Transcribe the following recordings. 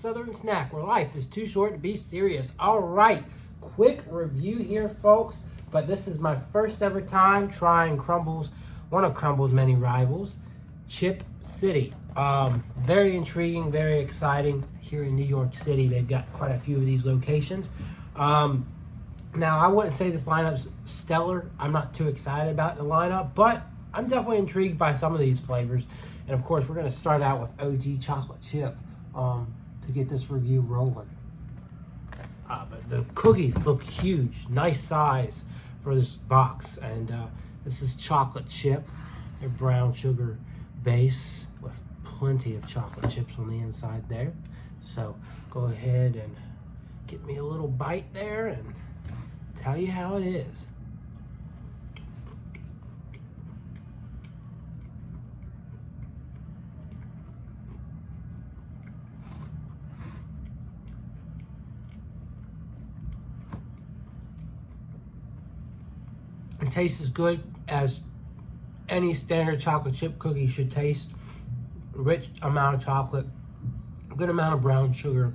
Southern snack where life is too short to be serious. All right, quick review here, folks. But this is my first ever time trying Crumble's, one of Crumble's many rivals, Chip City. Very intriguing, very exciting. Here in New York City, they've got quite a few of these locations. Now, I wouldn't say this lineup's stellar. I'm not too excited about the lineup, but I'm definitely intrigued by some of these flavors. And of course, we're going to start out with OG chocolate chip to get this review rolling. But the cookies look huge, nice size for this box. And this is chocolate chip, a brown sugar base with plenty of chocolate chips on the inside there. So go ahead and get me a little bite there and tell you how it is. It tastes as good as any standard chocolate chip cookie should taste. Rich amount of chocolate, good amount of brown sugar.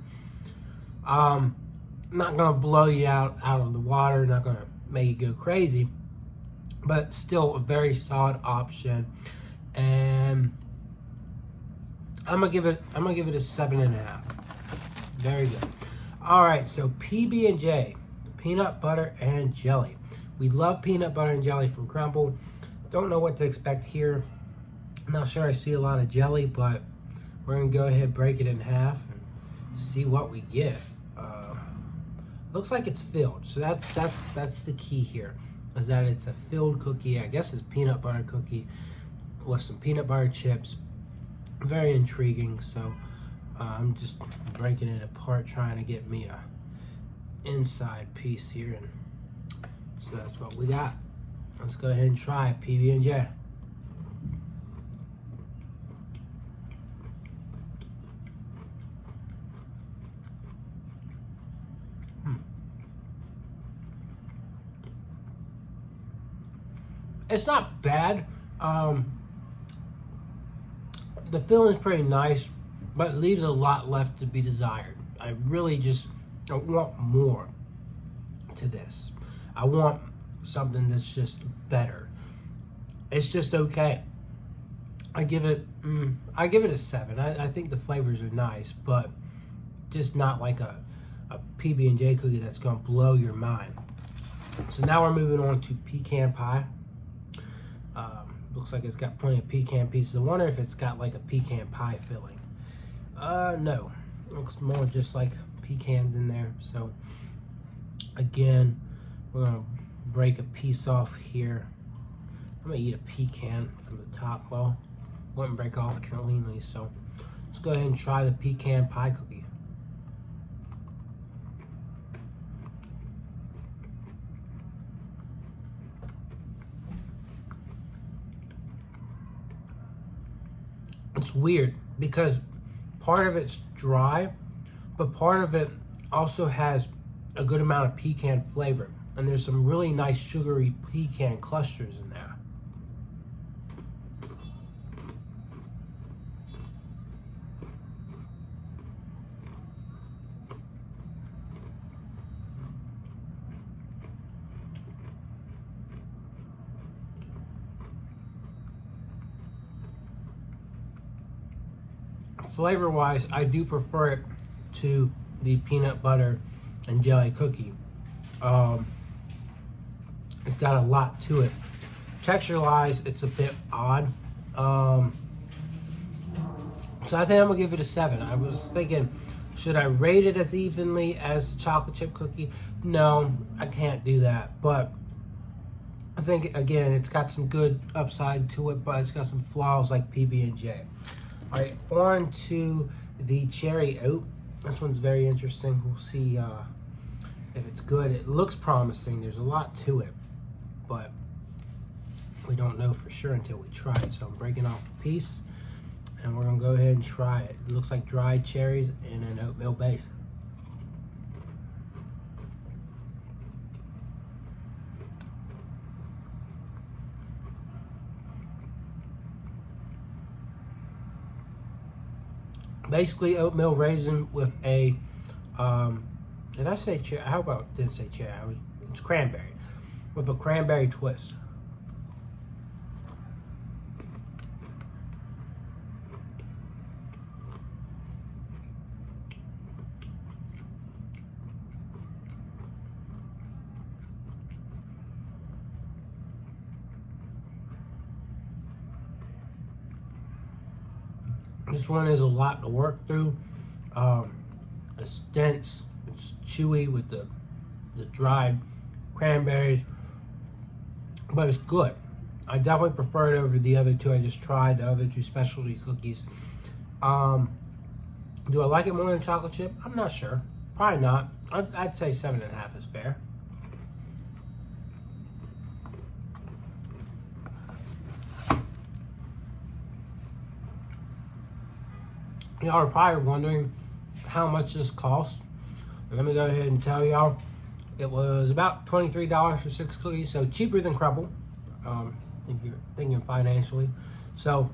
Not gonna blow you out of the water, not gonna make you go crazy, but still a very solid option. And I'm gonna give it a 7.5. Very good. All right, so PB&J, peanut butter and jelly. We love peanut butter and jelly from Crumble. Don't know what to expect here. I'm not sure I see a lot of jelly, but we're gonna go ahead and break it in half and see what we get. Looks like it's filled, so that's the key here, is that it's a filled cookie. I guess it's peanut butter cookie with some peanut butter chips. Very intriguing. So I'm just breaking it apart, trying to get me a inside piece here, and so that's what we got. Let's go ahead and try it. PB&J. It's not bad. The filling's pretty nice, but it leaves a lot left to be desired. I really just want more to this. I want something that's just better. It's just okay. I give it a 7. I think the flavors are nice, but just not like a PB&J cookie that's gonna blow your mind. So now we're moving on to pecan pie. Looks like it's got plenty of pecan pieces. I wonder if it's got like a pecan pie filling. No, looks more just like pecans in there. So again, we're gonna break a piece off here. I'm gonna eat a pecan from the top. Well, wouldn't break off cleanly, so let's go ahead and try the pecan pie cookie. It's weird because part of it's dry, but part of it also has a good amount of pecan flavor. And there's some really nice sugary pecan clusters in there. Flavor-wise, I do prefer it to the peanut butter and jelly cookie. It's got a lot to it. Texture-wise, it's a bit odd. So I think I'm gonna give it a 7. I was thinking, should I rate it as evenly as the chocolate chip cookie? No, I can't do that. But I think, again, it's got some good upside to it, but it's got some flaws like PB&J. All right, on to the cherry oat. This one's very interesting. We'll see if it's good. It looks promising. There's a lot to it, but we don't know for sure until we try it. So I'm breaking off a piece, and we're gonna go ahead and try it. It looks like dried cherries in an oatmeal base. Basically oatmeal raisin with a, did I say cherry? How about, didn't say cherry, it's cranberry, with a cranberry twist. This one is a lot to work through. It's dense, it's chewy with the dried cranberries, but it's good. I definitely prefer it over the other two I just tried, the other two specialty cookies. Do I like it more than chocolate chip? I'm not sure. Probably not. I'd say 7.5 is fair. Y'all are probably wondering how much this costs. Let me go ahead and tell y'all. It was about $23 for 6 cookies, so cheaper than Crumble, if you're thinking financially. So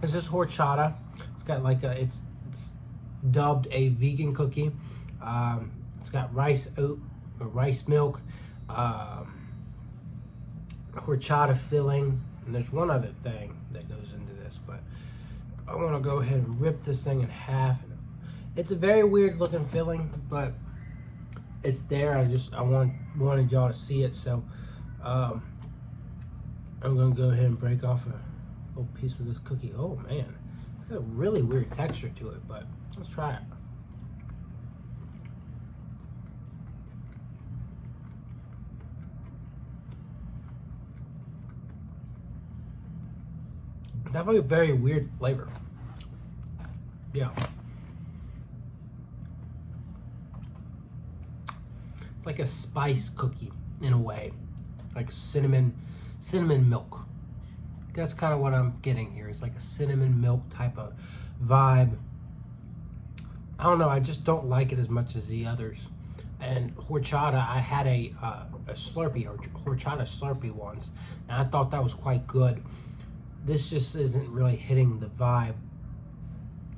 this is horchata. It's got like it's dubbed a vegan cookie. It's got rice oat or rice milk, horchata filling, and there's one other thing that goes into this, but I want to go ahead and rip this thing in half. It's a very weird looking filling, but it's there. I wanted y'all to see it, so I'm gonna go ahead and break off a little piece of this cookie. Oh man, it's got a really weird texture to it, but let's try it. Definitely a very weird flavor. Yeah. It's like a spice cookie in a way. Like cinnamon milk. That's kind of what I'm getting here. It's like a cinnamon milk type of vibe. I don't know, I just don't like it as much as the others. And horchata, I had a Slurpee, or horchata Slurpee once, and I thought that was quite good. This just isn't really hitting the vibe.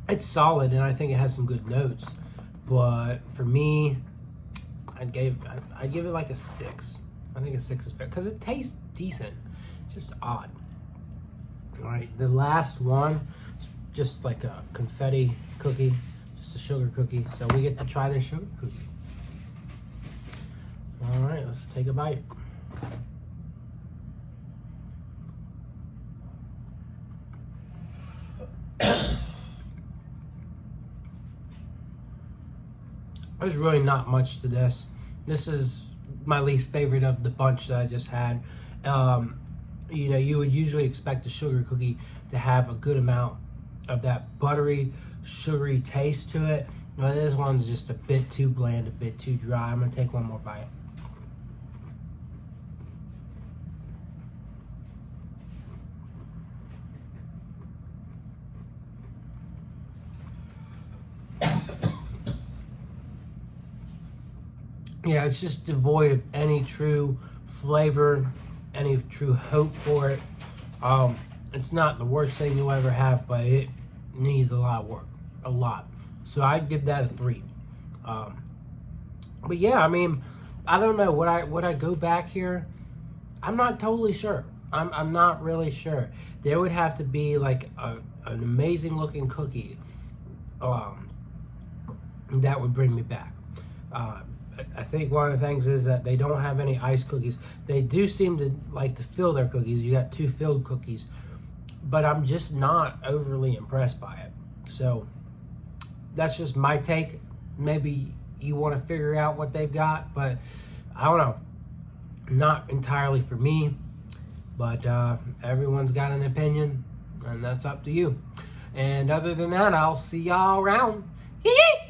It's solid, and I think it has some good notes, but for me, I'd give it like a 6. I think a 6 is fair because it tastes decent. It's just odd. All right, the last one is just like a confetti cookie, just a sugar cookie. So we get to try this sugar cookie. All right, let's take a bite. There's really not much to this. This is my least favorite of the bunch that I just had. You know, you would usually expect a sugar cookie to have a good amount of that buttery, sugary taste to it. But this one's just a bit too bland, a bit too dry. I'm gonna take one more bite. Yeah, it's just devoid of any true flavor, any true hope for it. It's not the worst thing you'll ever have, but it needs a lot of work, a lot. So I'd give that a 3. But yeah, I mean, I don't know. Would I go back here? I'm not totally sure. I'm not really sure. There would have to be like an amazing looking cookie that would bring me back. I think one of the things is that they don't have any ice cookies. They do seem to like to fill their cookies. You got 2 filled cookies, but I'm just not overly impressed by it. So that's just my take. Maybe you want to figure out what they've got, but I don't know. Not entirely for me, but everyone's got an opinion, and that's up to you. And other than that, I'll see y'all around. Hee hee!